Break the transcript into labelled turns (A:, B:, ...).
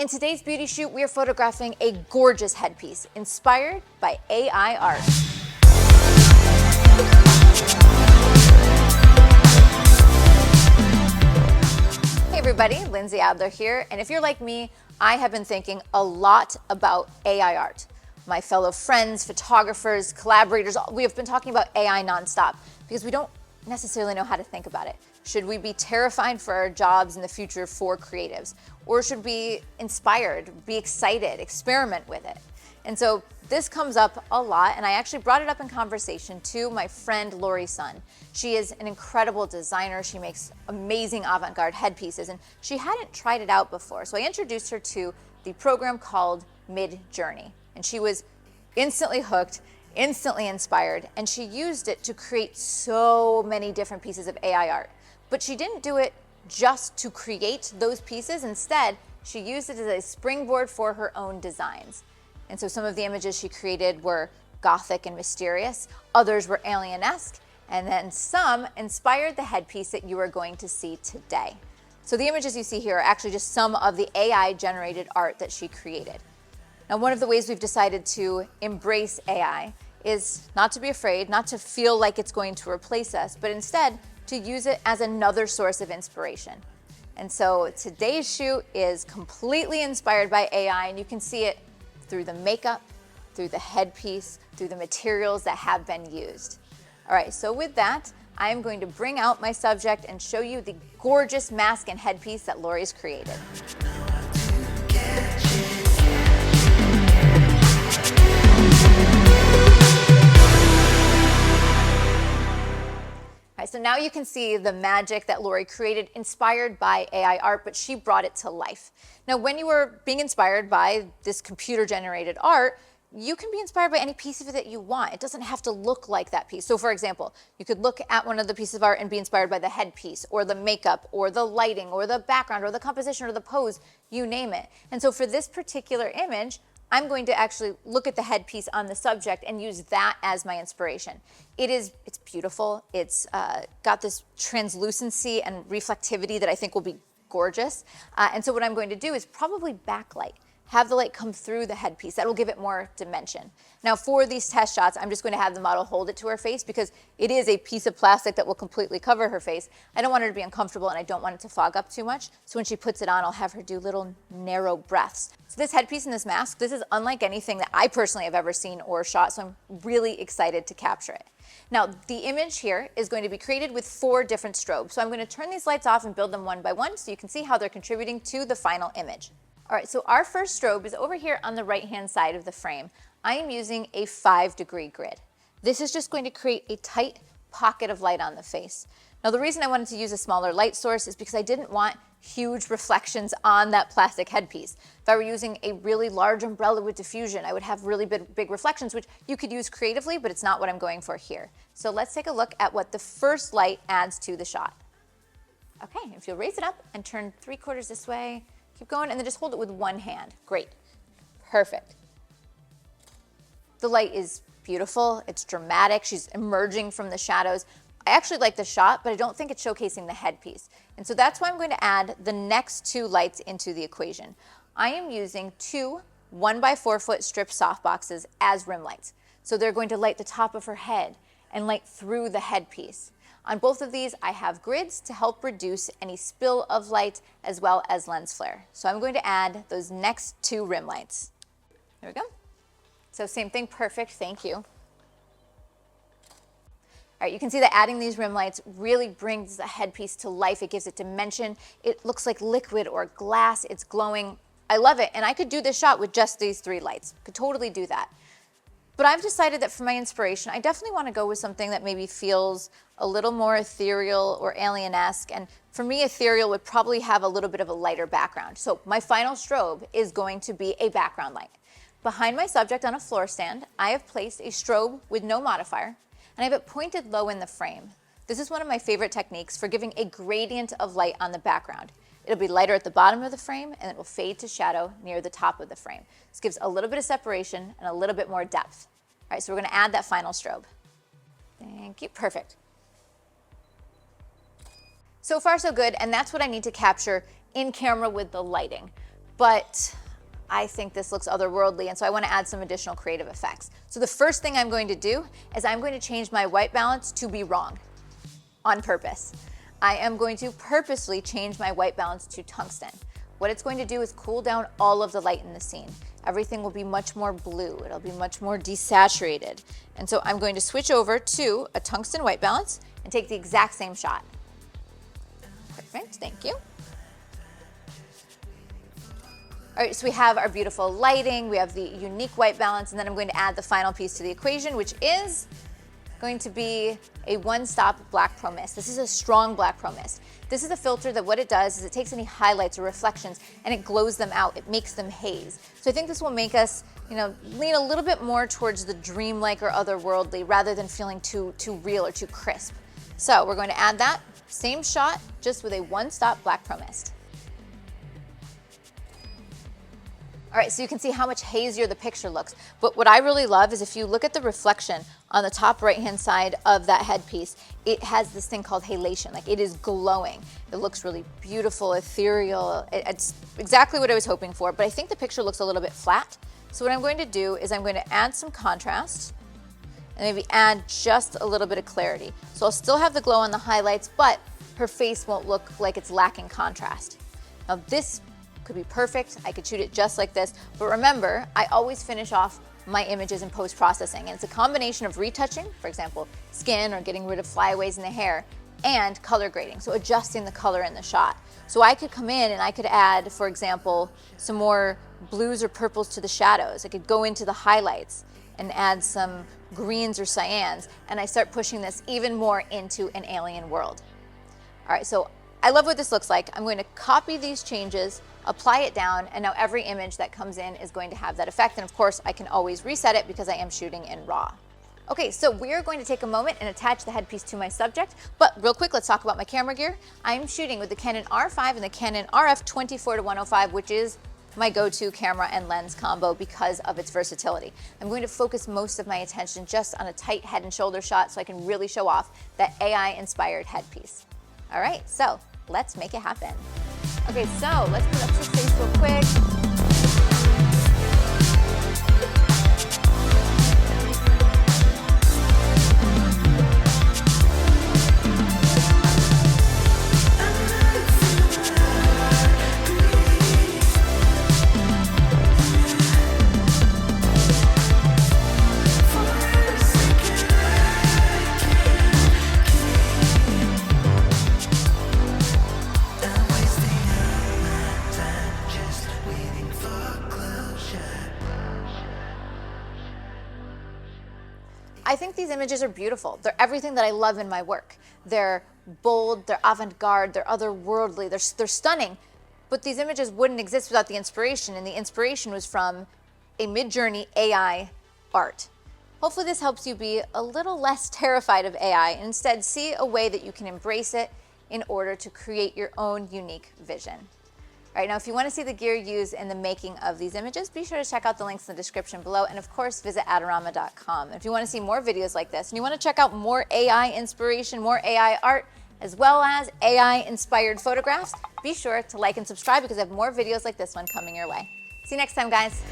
A: In today's beauty shoot, we are photographing a gorgeous headpiece inspired by AI art. Hey everybody, Lindsay Adler here, and if you're like me, I have been thinking a lot about AI art. My fellow friends, photographers, collaborators, we have been talking about AI nonstop because we don't necessarily know how to think about it. Should we be terrified for our jobs in the future for creatives? Or should we be inspired, be excited, experiment with it? And so this comes up a lot, and I actually brought it up in conversation to my friend Lori Sun. She is an incredible designer. She makes amazing avant-garde headpieces, and she hadn't tried it out before. So I introduced her to the program called Midjourney, and she was instantly hooked, instantly inspired, and she used it to create so many different pieces of AI art. But she didn't do it just to create those pieces. Instead, she used it as a springboard for her own designs. And so some of the images she created were gothic and mysterious, others were alien-esque, and then some inspired the headpiece that you are going to see today. So the images you see here are actually just some of the AI-generated art that she created. Now, one of the ways we've decided to embrace AI is not to be afraid, not to feel like it's going to replace us, but instead to use it as another source of inspiration. And so today's shoot is completely inspired by AI, and you can see it through the makeup, through the headpiece, through the materials that have been used. All right, so with that, I'm going to bring out my subject and show you the gorgeous mask and headpiece that Lori's created. So now you can see the magic that Lori created inspired by AI art, but she brought it to life. Now, when you are being inspired by this computer-generated art, you can be inspired by any piece of it that you want. It doesn't have to look like that piece. So for example, you could look at one of the pieces of art and be inspired by the headpiece or the makeup or the lighting or the background or the composition or the pose, you name it. And so for this particular image, I'm going to actually look at the headpiece on the subject and use that as my inspiration. It's beautiful. It's got this translucency and reflectivity that I think will be gorgeous. And so what I'm going to do is probably backlight. Have the light come through the headpiece. That will give it more dimension. Now for these test shots, I'm just going to have the model hold it to her face because it is a piece of plastic that will completely cover her face. I don't want her to be uncomfortable and I don't want it to fog up too much. So when she puts it on, I'll have her do little narrow breaths. So this headpiece and this mask, this is unlike anything that I personally have ever seen or shot, so I'm really excited to capture it. Now the image here is going to be created with 4 different strobes. So I'm going to turn these lights off and build them one by one so you can see how they're contributing to the final image. All right, so our first strobe is over here on the right-hand side of the frame. I am using a 5-degree grid. This is just going to create a tight pocket of light on the face. Now, the reason I wanted to use a smaller light source is because I didn't want huge reflections on that plastic headpiece. If I were using a really large umbrella with diffusion, I would have really big reflections, which you could use creatively, but it's not what I'm going for here. So let's take a look at what the first light adds to the shot. Okay, if you'll raise it up and turn 3/4 this way, keep going, and then just hold it with one hand. Great. Perfect. The light is beautiful. It's dramatic. She's emerging from the shadows. I actually like the shot, but I don't think it's showcasing the headpiece. And so that's why I'm going to add the next 2 lights into the equation. I am using 2 1x4-foot strip softboxes as rim lights. So they're going to light the top of her head and light through the headpiece. On both of these, I have grids to help reduce any spill of light as well as lens flare. So I'm going to add those next 2 rim lights. There we go. So same thing, perfect, thank you. All right, you can see that adding these rim lights really brings the headpiece to life. It gives it dimension. It looks like liquid or glass. It's glowing. I love it, and I could do this shot with just these 3 lights. Could totally do that. But I've decided that for my inspiration, I definitely want to go with something that maybe feels a little more ethereal or alien-esque. And for me, ethereal would probably have a little bit of a lighter background. So my final strobe is going to be a background light. Behind my subject on a floor stand, I have placed a strobe with no modifier, and I have it pointed low in the frame. This is one of my favorite techniques for giving a gradient of light on the background. It'll be lighter at the bottom of the frame, and it will fade to shadow near the top of the frame. This gives a little bit of separation and a little bit more depth. All right, so we're going to add that final strobe. Thank you. Perfect. So far, so good, and that's what I need to capture in camera with the lighting. but I think this looks otherworldly, and so I want to add some additional creative effects. So the first thing I'm going to do is I'm going to change my white balance to be wrong on purpose. I am going to purposely change my white balance to tungsten. What it's going to do is cool down all of the light in the scene. Everything will be much more blue. It'll be much more desaturated. And so I'm going to switch over to a tungsten white balance and take the exact same shot. Perfect, thank you. All right, so we have our beautiful lighting, we have the unique white balance, and then I'm going to add the final piece to the equation, which is going to be a one-stop black pro mist. This is a strong black pro mist. This is a filter that what it does is it takes any highlights or reflections and it glows them out. It makes them haze. So I think this will make us, lean a little bit more towards the dreamlike or otherworldly rather than feeling too real or too crisp. So we're going to add that same shot just with a one-stop black pro mist. All right, so you can see how much hazier the picture looks. But what I really love is if you look at the reflection on the top right-hand side of that headpiece, it has this thing called halation, like it is glowing. It looks really beautiful, ethereal. It's exactly what I was hoping for, but I think the picture looks a little bit flat. So what I'm going to do is I'm going to add some contrast and maybe add just a little bit of clarity. So I'll still have the glow on the highlights, but her face won't look like it's lacking contrast. Now this could be perfect. I could shoot it just like this. But remember, I always finish off my images in post-processing. And it's a combination of retouching, for example, skin or getting rid of flyaways in the hair, and color grading, so adjusting the color in the shot. So I could come in and I could add, for example, some more blues or purples to the shadows. I could go into the highlights and add some greens or cyans, and I start pushing this even more into an alien world. All right, so I love what this looks like. I'm going to copy these changes, apply it down, and now every image that comes in is going to have that effect. And of course, I can always reset it because I am shooting in RAW. Okay, so we're going to take a moment and attach the headpiece to my subject. But real quick, let's talk about my camera gear. I'm shooting with the Canon R5 and the Canon RF 24-105, which is my go-to camera and lens combo because of its versatility. I'm going to focus most of my attention just on a tight head and shoulder shot so I can really show off that AI-inspired headpiece. All right, so let's make it happen. Okay, so let's put up to face real quick. I think these images are beautiful. They're everything that I love in my work. They're bold, they're avant-garde, they're otherworldly, they're stunning. But these images wouldn't exist without the inspiration, and the inspiration was from a Midjourney AI art. Hopefully this helps you be a little less terrified of AI and instead see a way that you can embrace it in order to create your own unique vision. All right, now if you want to see the gear used in the making of these images, be sure to check out the links in the description below, and of course visit Adorama.com. And if you want to see more videos like this and you want to check out more AI inspiration, more AI art, as well as AI inspired photographs, be sure to like and subscribe because I have more videos like this one coming your way. See you next time, guys.